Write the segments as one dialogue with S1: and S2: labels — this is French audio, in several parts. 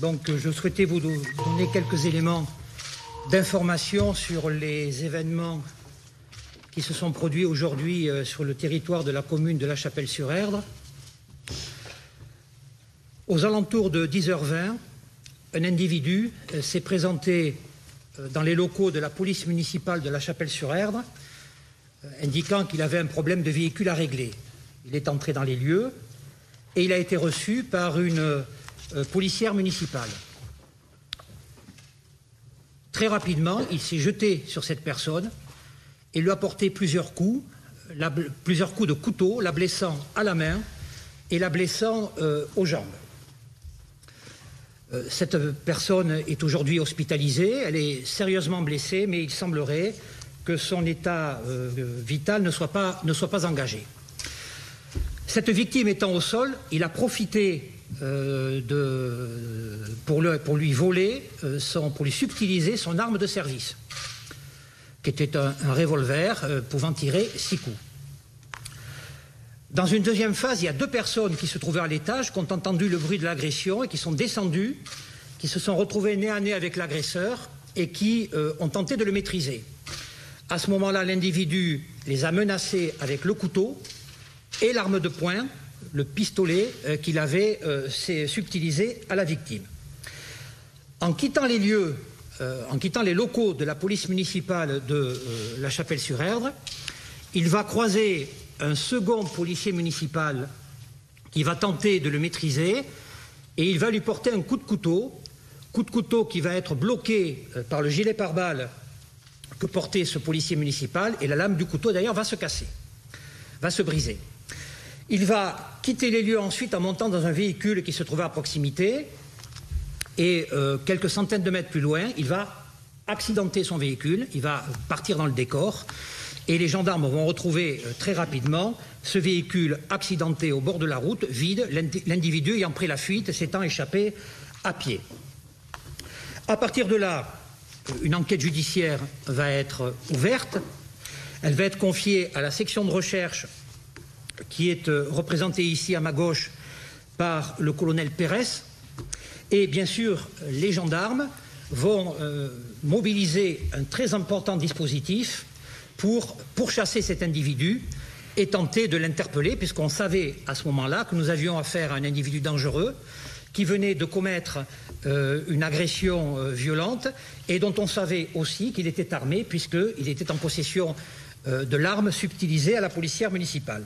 S1: Donc je souhaitais vous donner quelques éléments d'information sur les événements qui se sont produits aujourd'hui sur le territoire de la commune de La Chapelle-sur-Erdre. Aux alentours de 10h20, un individu s'est présenté dans les locaux de la police municipale de La Chapelle-sur-Erdre, indiquant qu'il avait un problème de véhicule à régler. Il est entré dans les lieux et il a été reçu par une policière municipale. Très rapidement, il s'est jeté sur cette personne et lui a porté plusieurs coups de couteau, la blessant à la main et la blessant aux jambes. Cette personne est aujourd'hui hospitalisée, elle est sérieusement blessée, mais il semblerait que son état vital ne soit pas engagé. Cette victime étant au sol, il a profité pour lui voler, pour lui subtiliser son arme de service, qui était un revolver pouvant tirer 6 coups. Dans une deuxième phase, il y a 2 personnes qui se trouvaient à l'étage, qui ont entendu le bruit de l'agression et qui sont descendues, qui se sont retrouvées nez à nez avec l'agresseur et qui ont tenté de le maîtriser. À ce moment-là, l'individu les a menacés avec le couteau et l'arme de poing, le pistolet qu'il avait subtilisé à la victime. En quittant les lieux, en quittant les locaux de la police municipale de La Chapelle-sur-Erdre, il va croiser un second policier municipal qui va tenter de le maîtriser et il va lui porter un coup de couteau qui va être bloqué par le gilet pare-balles que portait ce policier municipal et la lame du couteau d'ailleurs va se casser, va se briser. Il va quitter les lieux ensuite en montant dans un véhicule qui se trouvait à proximité et quelques centaines de mètres plus loin, il va accidenter son véhicule, il va partir dans le décor et les gendarmes vont retrouver très rapidement ce véhicule accidenté au bord de la route, vide, l'individu ayant pris la fuite, s'étant échappé à pied. À partir de là, une enquête judiciaire va être ouverte, elle va être confiée à la section de recherche qui est représentée ici à ma gauche par le colonel Pérez. Et bien sûr, les gendarmes vont mobiliser un très important dispositif pour pourchasser cet individu et tenter de l'interpeller, puisqu'on savait à ce moment-là que nous avions affaire à un individu dangereux qui venait de commettre une agression violente et dont on savait aussi qu'il était armé, puisqu'il était en possession de l'arme subtilisée à la policière municipale.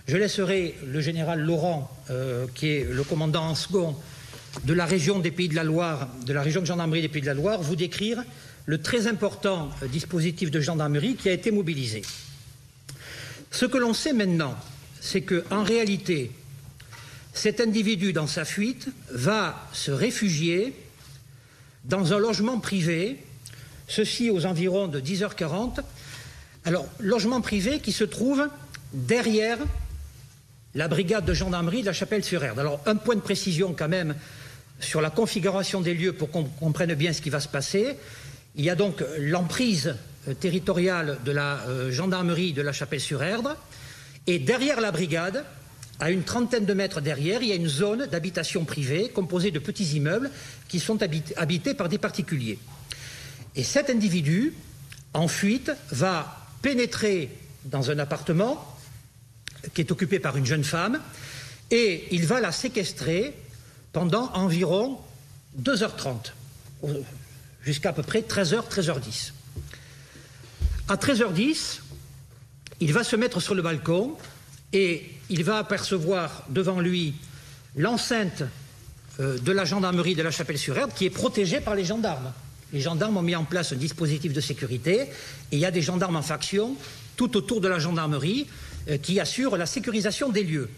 S1: Je laisserai le général Laurent, qui est le commandant en second de la région des Pays de la Loire, de la région de gendarmerie des Pays de la Loire, vous décrire le très important dispositif de gendarmerie qui a été mobilisé. Ce que l'on sait maintenant, c'est qu'en réalité, cet individu, dans sa fuite, va se réfugier dans un logement privé, ceci aux environs de 10h40. Alors, logement privé qui se trouve derrière la brigade de gendarmerie de La Chapelle-sur-Erdre. Alors, un point de précision quand même sur la configuration des lieux pour qu'on comprenne bien ce qui va se passer. Il y a donc l'emprise territoriale de la gendarmerie de La Chapelle-sur-Erdre et derrière la brigade, à une trentaine de mètres derrière, il y a une zone d'habitation privée composée de petits immeubles qui sont habités par des particuliers. Et cet individu, en fuite, va pénétrer dans un appartement qui est occupé par une jeune femme et il va la séquestrer pendant environ 2h30, jusqu'à à peu près 13h, 13h10. À 13h10, il va se mettre sur le balcon et il va apercevoir devant lui l'enceinte de la gendarmerie de La Chapelle-sur-Erdre qui est protégée par les gendarmes. Les gendarmes ont mis en place un dispositif de sécurité et il y a des gendarmes en faction tout autour de la gendarmerie qui assurent la sécurisation des lieux.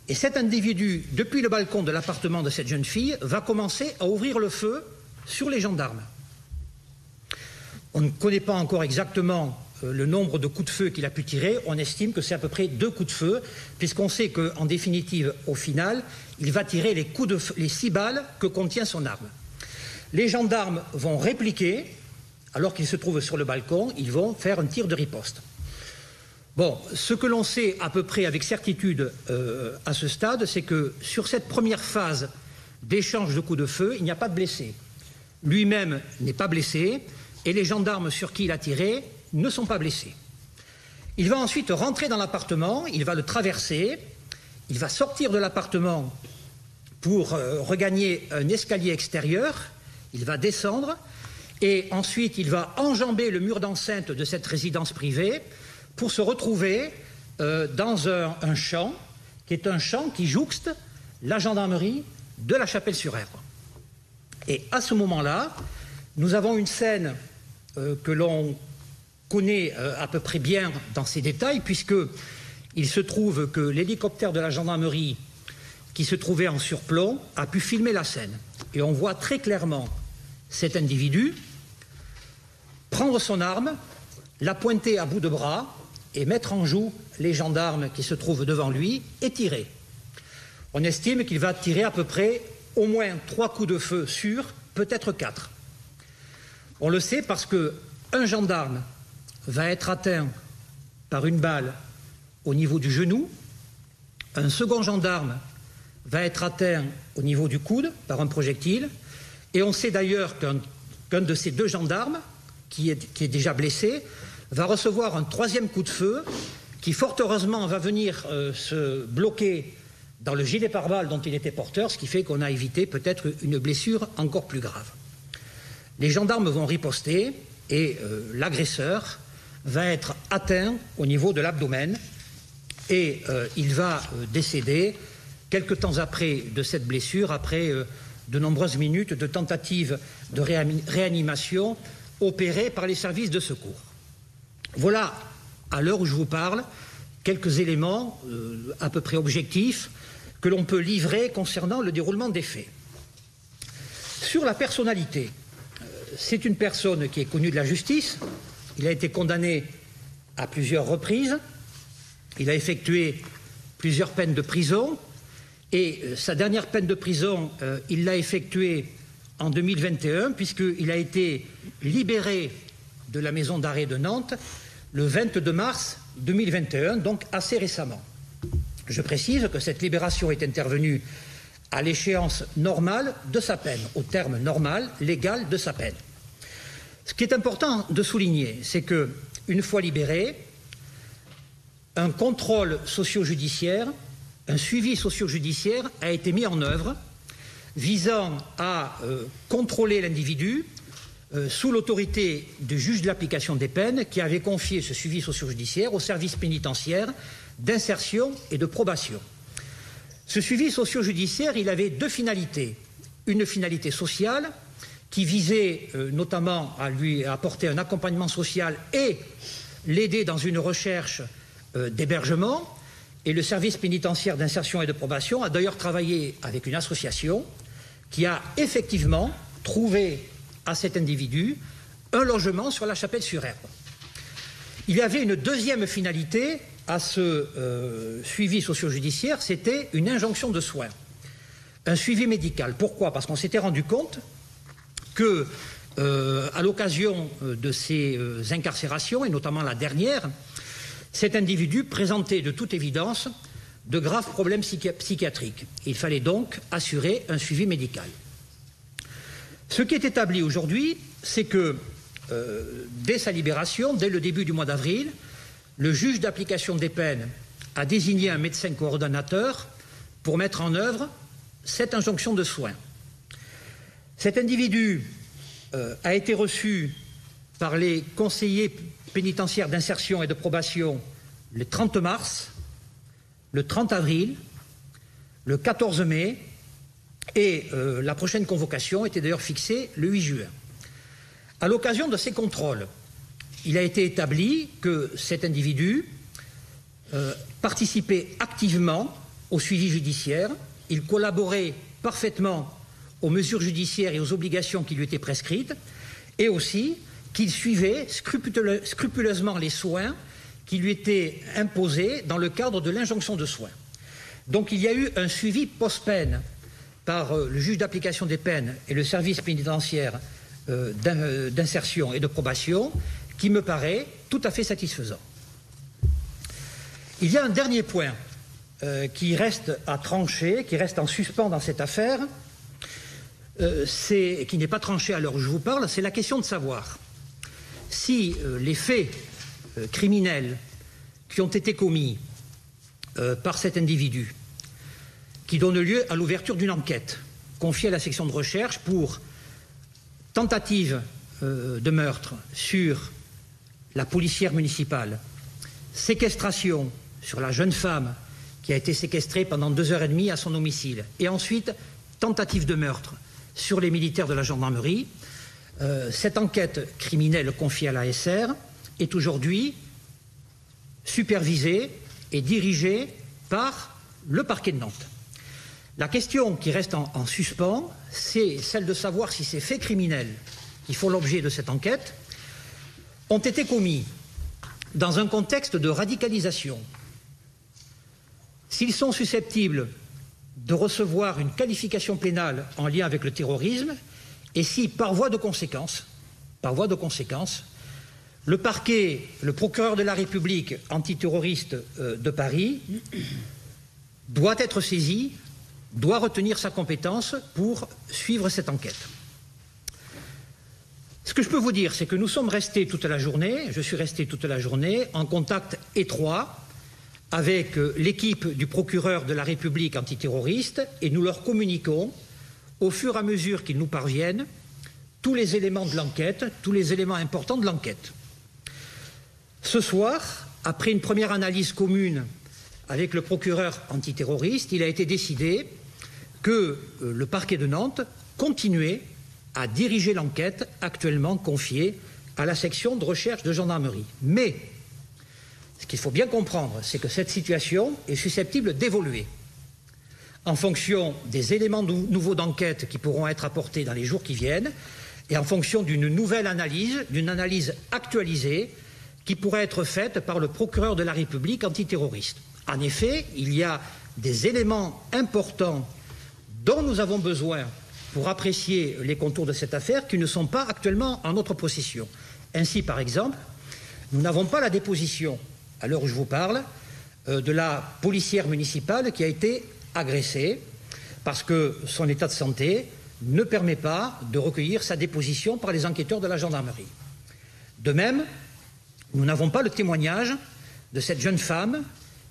S1: Et cet individu, depuis le balcon de l'appartement de cette jeune fille, va commencer à ouvrir le feu sur les gendarmes. On ne connaît pas encore exactement le nombre de coups de feu qu'il a pu tirer. On estime que c'est à peu près 2 coups de feu, puisqu'on sait qu'en définitive, au final, il va tirer les 6 balles que contient son arme. Les gendarmes vont répliquer, alors qu'ils se trouvent sur le balcon, ils vont faire un tir de riposte. Bon, ce que l'on sait à peu près avec certitude à ce stade, c'est que sur cette première phase d'échange de coups de feu, il n'y a pas de blessés. Lui-même n'est pas blessé et les gendarmes sur qui il a tiré ne sont pas blessés. Il va ensuite rentrer dans l'appartement, il va le traverser, il va sortir de l'appartement pour regagner un escalier extérieur, il va descendre et ensuite il va enjamber le mur d'enceinte de cette résidence privée pour se retrouver dans un champ qui est un champ qui jouxte la gendarmerie de La Chapelle-sur-Erdre. Et à ce moment-là, nous avons une scène que l'on connaît à peu près bien dans ses détails, puisqu'il se trouve que l'hélicoptère de la gendarmerie qui se trouvait en surplomb a pu filmer la scène. Et on voit très clairement cet individu prendre son arme, la pointer à bout de bras et mettre en joue les gendarmes qui se trouvent devant lui et tirer. On estime qu'il va tirer à peu près au moins 3 coups de feu sûrs, peut-être 4. On le sait parce qu'un gendarme va être atteint par une balle au niveau du genou, un second gendarme va être atteint au niveau du coude par un projectile, et on sait d'ailleurs qu'un de ces 2 gendarmes, qui est déjà blessé, va recevoir un 3e coup de feu qui, fort heureusement, va venir se bloquer dans le gilet pare-balles dont il était porteur, ce qui fait qu'on a évité peut-être une blessure encore plus grave. Les gendarmes vont riposter et l'agresseur va être atteint au niveau de l'abdomen et il va décéder quelque temps après de cette blessure, après de nombreuses minutes de tentatives de réanimation opérées par les services de secours. Voilà, à l'heure où je vous parle, quelques éléments à peu près objectifs que l'on peut livrer concernant le déroulement des faits. Sur la personnalité, c'est une personne qui est connue de la justice. Il a été condamné à plusieurs reprises. Il a effectué plusieurs peines de prison. Et sa dernière peine de prison, il l'a effectuée en 2021, puisqu'il a été libéré de la maison d'arrêt de Nantes le 22 mars 2021, donc assez récemment. Je précise que cette libération est intervenue à l'échéance normale de sa peine, au terme normal, légal de sa peine. Ce qui est important de souligner, c'est qu'une fois libéré, un contrôle socio-judiciaire, un suivi socio-judiciaire a été mis en œuvre visant à contrôler l'individu sous l'autorité du juge de l'application des peines qui avait confié ce suivi socio-judiciaire au service pénitentiaire d'insertion et de probation. Ce suivi socio-judiciaire, il avait 2 finalités. Une finalité sociale qui visait notamment à lui apporter un accompagnement social et l'aider dans une recherche d'hébergement. Et le service pénitentiaire d'insertion et de probation a d'ailleurs travaillé avec une association qui a effectivement trouvé à cet individu un logement sur La Chapelle-sur-Erdre. Il y avait une 2e finalité à ce suivi socio-judiciaire, c'était une injonction de soins, un suivi médical. Pourquoi? Parce qu'on s'était rendu compte que, à l'occasion de ces incarcérations, et notamment la dernière, cet individu présentait de toute évidence de graves problèmes psychiatriques. Il fallait donc assurer un suivi médical. Ce qui est établi aujourd'hui, c'est que dès sa libération, dès le début du mois d'avril, le juge d'application des peines a désigné un médecin coordonnateur pour mettre en œuvre cette injonction de soins. Cet individu a été reçu par les conseillers pénitentiaires d'insertion et de probation le 30 mars, le 30 avril, le 14 mai et la prochaine convocation était d'ailleurs fixée le 8 juin. À l'occasion de ces contrôles, il a été établi que cet individu participait activement au suivi judiciaire, il collaborait parfaitement aux mesures judiciaires et aux obligations qui lui étaient prescrites, et aussi qu'il suivait scrupuleusement les soins qui lui étaient imposés dans le cadre de l'injonction de soins. Donc il y a eu un suivi post-peine par le juge d'application des peines et le service pénitentiaire d'insertion et de probation qui me paraît tout à fait satisfaisant. Il y a un dernier point qui reste à trancher, qui reste en suspens dans cette affaire, qui n'est pas tranchée à l'heure où je vous parle, c'est la question de savoir si les faits criminels qui ont été commis par cet individu, qui donnent lieu à l'ouverture d'une enquête confiée à la section de recherche pour tentative de meurtre sur la policière municipale, séquestration sur la jeune femme qui a été séquestrée pendant 2h30 à son domicile, et ensuite tentative de meurtre sur les militaires de la gendarmerie. Cette enquête criminelle confiée à l'ASR est aujourd'hui supervisée et dirigée par le parquet de Nantes. La question qui reste en suspens, c'est celle de savoir si ces faits criminels qui font l'objet de cette enquête ont été commis dans un contexte de radicalisation, s'ils sont susceptibles de recevoir une qualification pénale en lien avec le terrorisme, et si, par voie de conséquence, le parquet, le procureur de la République antiterroriste de Paris doit être saisi, doit retenir sa compétence pour suivre cette enquête. Ce que je peux vous dire, c'est que nous sommes restés toute la journée, je suis resté toute la journée en contact étroit avec l'équipe du procureur de la République antiterroriste, et nous leur communiquons, au fur et à mesure qu'ils nous parviennent, tous les éléments de l'enquête, tous les éléments importants de l'enquête. Ce soir, après une première analyse commune avec le procureur antiterroriste, il a été décidé que le parquet de Nantes continuait à diriger l'enquête actuellement confiée à la section de recherche de gendarmerie. Mais ce qu'il faut bien comprendre, c'est que cette situation est susceptible d'évoluer en fonction des éléments nouveaux d'enquête qui pourront être apportés dans les jours qui viennent, et en fonction d'une nouvelle analyse, d'une analyse actualisée qui pourrait être faite par le procureur de la République antiterroriste. En effet, il y a des éléments importants dont nous avons besoin pour apprécier les contours de cette affaire qui ne sont pas actuellement en notre possession. Ainsi, par exemple, nous n'avons pas la déposition, à l'heure où je vous parle, de la policière municipale qui a été agressée, parce que son état de santé ne permet pas de recueillir sa déposition par les enquêteurs de la gendarmerie. De même, nous n'avons pas le témoignage de cette jeune femme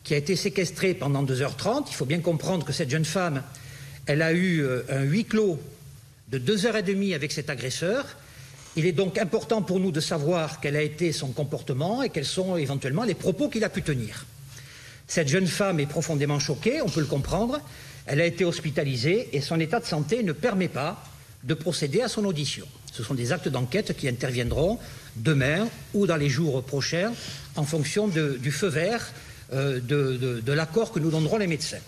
S1: qui a été séquestrée pendant 2h30. Il faut bien comprendre que cette jeune femme, elle a eu un huis clos de 2h30 avec cet agresseur. Il est donc important pour nous de savoir quel a été son comportement et quels sont éventuellement les propos qu'il a pu tenir. Cette jeune femme est profondément choquée, on peut le comprendre. Elle a été hospitalisée et son état de santé ne permet pas de procéder à son audition. Ce sont des actes d'enquête qui interviendront demain ou dans les jours prochains en fonction du feu vert, de l'accord que nous donneront les médecins.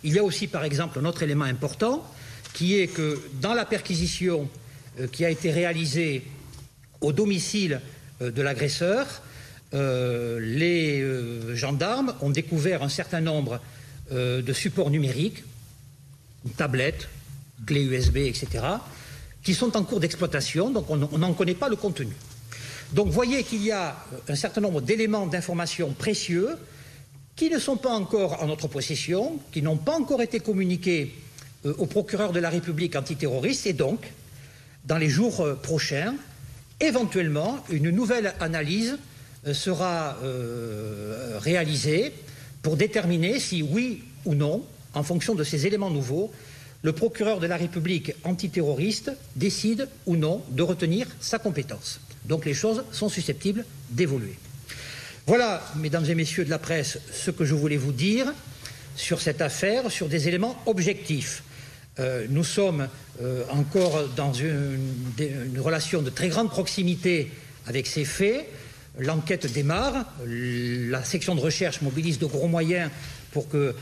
S1: Il y a aussi, par exemple, un autre élément important qui est que dans la perquisition qui a été réalisée au domicile de l'agresseur, les gendarmes ont découvert un certain nombre de supports numériques, une tablette, clé USB, etc., qui sont en cours d'exploitation, donc on n'en connaît pas le contenu. Donc voyez qu'il y a un certain nombre d'éléments d'information précieux qui ne sont pas encore en notre possession, qui n'ont pas encore été communiqués au procureur de la République antiterroriste, et donc, dans les jours prochains, éventuellement, une nouvelle analyse sera réalisée pour déterminer si, oui ou non, en fonction de ces éléments nouveaux, le procureur de la République antiterroriste décide ou non de retenir sa compétence. Donc les choses sont susceptibles d'évoluer. Voilà, mesdames et messieurs de la presse, ce que je voulais vous dire sur cette affaire, sur des éléments objectifs. Nous sommes encore dans une relation de très grande proximité avec ces faits. L'enquête démarre, la section de recherche mobilise de gros moyens pour que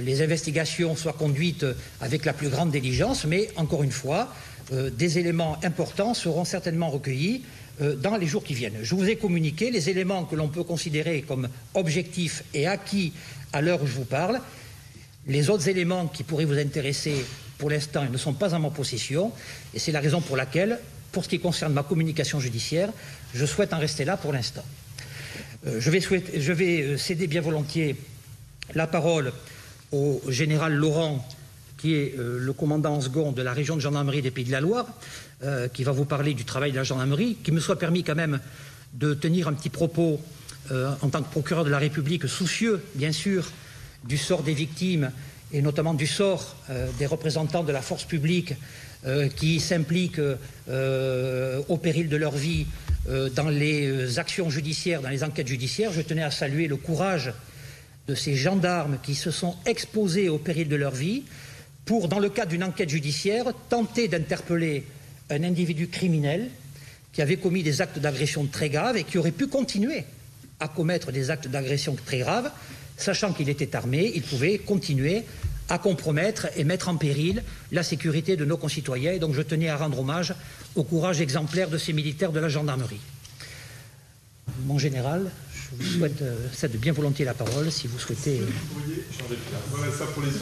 S1: les investigations soient conduites avec la plus grande diligence, mais encore une fois, des éléments importants seront certainement recueillis dans les jours qui viennent. Je vous ai communiqué les éléments que l'on peut considérer comme objectifs et acquis à l'heure où je vous parle. Les autres éléments qui pourraient vous intéresser, pour l'instant, ils ne sont pas en ma possession, et c'est la raison pour laquelle, pour ce qui concerne ma communication judiciaire, je souhaite en rester là pour l'instant. Je vais céder bien volontiers la parole au général Laurent, qui est le commandant en second de la région de gendarmerie des Pays de la Loire, qui va vous parler du travail de la gendarmerie, qu'il me soit permis quand même de tenir un petit propos en tant que procureur de la République, soucieux, bien sûr, du sort des victimes et notamment du sort des représentants de la force publique qui s'impliquent au péril de leur vie dans les actions judiciaires, dans les enquêtes judiciaires. Je tenais à saluer le courage de ces gendarmes qui se sont exposés au péril de leur vie pour, dans le cadre d'une enquête judiciaire, tenter d'interpeller un individu criminel qui avait commis des actes d'agression très graves et qui aurait pu continuer à commettre des actes d'agression très graves, sachant qu'il était armé, il pouvait continuer à compromettre et mettre en péril la sécurité de nos concitoyens. Et donc je tenais à rendre hommage au courage exemplaire de ces militaires de la gendarmerie. Mon général, je vous souhaite cède bien volontiers la parole si vous souhaitez.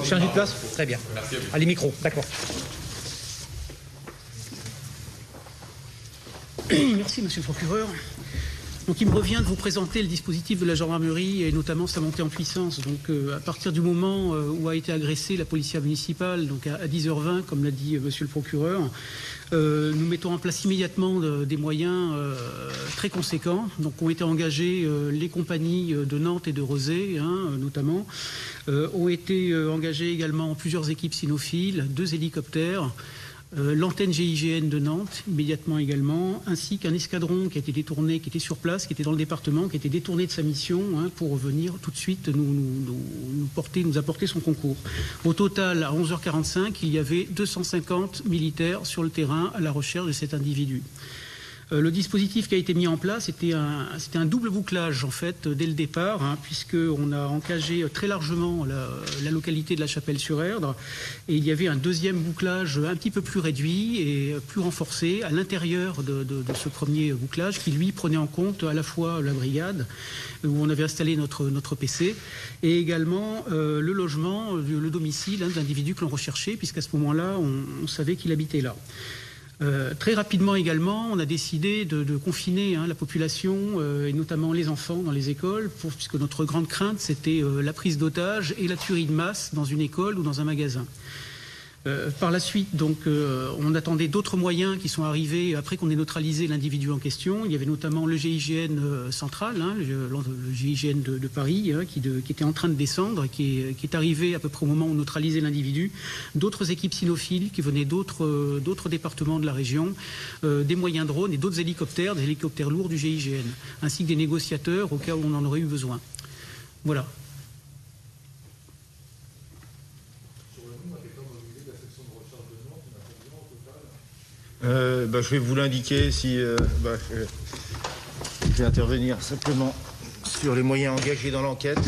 S1: Changer de place. Très bien. Allez, micro, d'accord.
S2: Merci, monsieur le procureur. Donc, il me revient de vous présenter le dispositif de la gendarmerie et notamment sa montée en puissance. Donc, à partir du moment où a été agressée la policière municipale, donc à 10h20, comme l'a dit monsieur le procureur, nous mettons en place immédiatement des moyens très conséquents. Donc, ont été engagées les compagnies de Nantes et de Rezé, notamment. Ont été engagées également plusieurs équipes cynophiles, 2 hélicoptères, l'antenne GIGN de Nantes, immédiatement également, ainsi qu'un escadron qui a été détourné, qui était sur place, qui était dans le département, qui a été détourné de sa mission pour venir tout de suite nous apporter son concours. Au total, à 11h45, il y avait 250 militaires sur le terrain à la recherche de cet individu. Le dispositif qui a été mis en place, c'était un double bouclage en fait dès le départ, puisqu'on a encagé très largement la localité de la Chapelle-sur-Erdre, et il y avait un deuxième bouclage un petit peu plus réduit et plus renforcé à l'intérieur de ce premier bouclage, qui lui prenait en compte à la fois la brigade où on avait installé notre PC et également le logement, le domicile d'individus que l'on recherchait, puisqu'à ce moment-là on savait qu'il habitait là. Très rapidement également, on a décidé de confiner la population et notamment les enfants dans les écoles, puisque notre grande crainte c'était la prise d'otages et la tuerie de masse dans une école ou dans un magasin. Par la suite, donc, on attendait d'autres moyens qui sont arrivés après qu'on ait neutralisé l'individu en question. Il y avait notamment le GIGN central, le GIGN de Paris, qui était en train de descendre, qui est arrivé à peu près au moment où on neutralisait l'individu. D'autres équipes cynophiles qui venaient d'autres départements de la région, des moyens drones et d'autres hélicoptères, des hélicoptères lourds du GIGN, ainsi que des négociateurs au cas où on en aurait eu besoin. Voilà.
S3: Je vais vous l'indiquer si je vais intervenir simplement sur les moyens engagés dans l'enquête.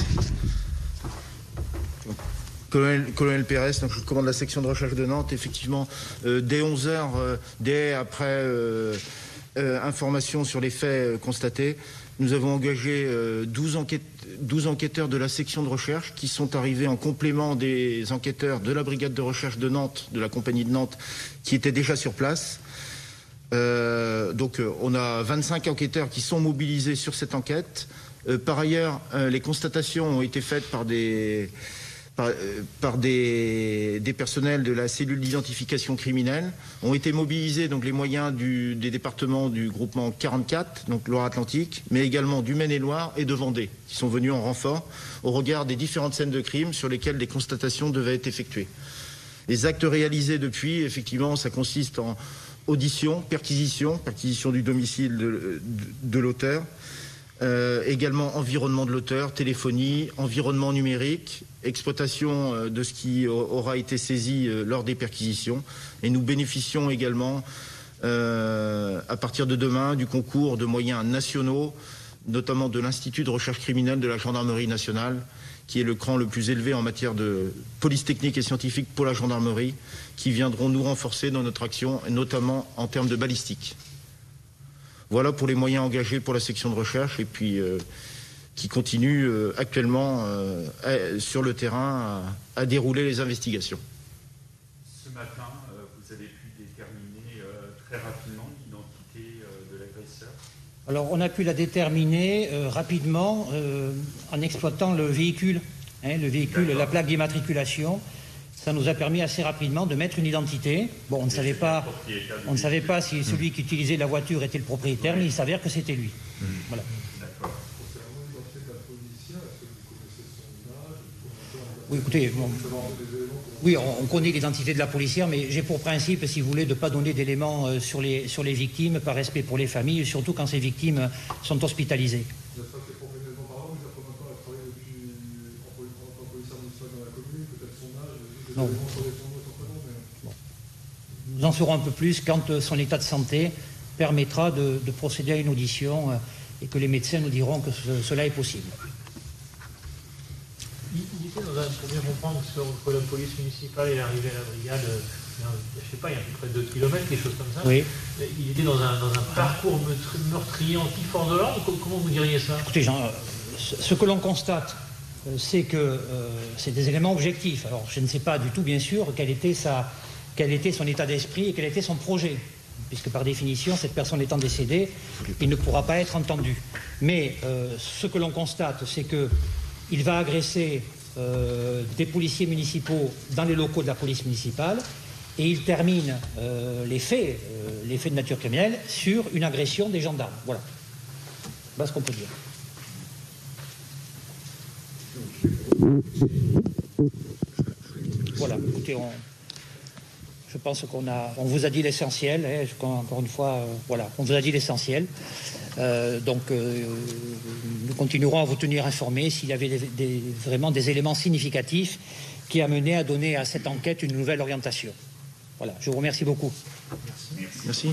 S3: Colonel Pérez, donc je commande la section de recherche de Nantes. Effectivement, dès 11h, dès après information sur les faits constatés, nous avons engagé 12 enquêteurs de la section de recherche qui sont arrivés en complément des enquêteurs de la brigade de recherche de Nantes, de la compagnie de Nantes, qui étaient déjà sur place. Donc on a 25 enquêteurs qui sont mobilisés sur cette enquête. Par ailleurs, les constatations ont été faites par des personnels de la cellule d'identification criminelle. Ont été mobilisés donc les moyens des départements du groupement 44, donc Loire-Atlantique, mais également du Maine-et-Loire et de Vendée, qui sont venus en renfort au regard des différentes scènes de crime sur lesquelles des constatations devaient être effectuées. Les actes réalisés depuis, effectivement, ça consiste en audition, perquisition du domicile de l'auteur, également environnement de l'auteur, téléphonie, environnement numérique, exploitation de ce qui aura été saisi lors des perquisitions. Et nous bénéficions également, à partir de demain, du concours de moyens nationaux, notamment de l'Institut de recherche criminelle de la Gendarmerie nationale, qui est le cran le plus élevé en matière de police technique et scientifique pour la gendarmerie, qui viendront nous renforcer dans notre action, notamment en termes de balistique. Voilà pour les moyens engagés pour la section de recherche et puis qui continue actuellement sur le terrain à dérouler les investigations.
S4: Ce matin, vous avez pu déterminer très rapidement l'identité de l'agresseur?
S1: Alors on a pu la déterminer rapidement en exploitant le véhicule, la plaque d'immatriculation. Ça nous a permis assez rapidement de mettre une identité. Bon, on ne savait pas si celui qui utilisait la voiture était le propriétaire, mais il s'avère que c'était lui. Voilà. Oui, écoutez, oui, on connaît l'identité de la policière, mais j'ai pour principe, si vous voulez, de ne pas donner d'éléments sur les victimes, par respect pour les familles, surtout quand ces victimes sont hospitalisées. Non. Bon. Nous en saurons un peu plus quand son état de santé permettra de procéder à une audition et que les médecins nous diront que cela est possible.
S5: Il était dans un, pour bien comprendre, entre la police municipale et l'arrivée à la brigade, je ne sais pas, il y a à peu près 2 kilomètres, quelque chose comme ça.
S1: Oui.
S5: Il était dans un parcours meurtrier anti-force de l'ordre. Comment vous diriez ça?
S1: Écoutez, Jean, ce que l'on constate, c'est que c'est des éléments objectifs. Alors, je ne sais pas du tout, bien sûr, quel était son état d'esprit et quel était son projet, puisque par définition, cette personne étant décédée, il ne pourra pas être entendu. Mais ce que l'on constate, c'est qu'il va agresser des policiers municipaux dans les locaux de la police municipale, et il termine les faits de nature criminelle sur une agression des gendarmes. Voilà. Voilà ce qu'on peut dire. Voilà, écoutez, je pense on vous a dit l'essentiel, hein, encore une fois, voilà, on vous a dit l'essentiel. Donc, nous continuerons à vous tenir informés s'il y avait vraiment des éléments significatifs qui amenaient à donner à cette enquête une nouvelle orientation. Voilà, je vous remercie beaucoup.
S3: Merci.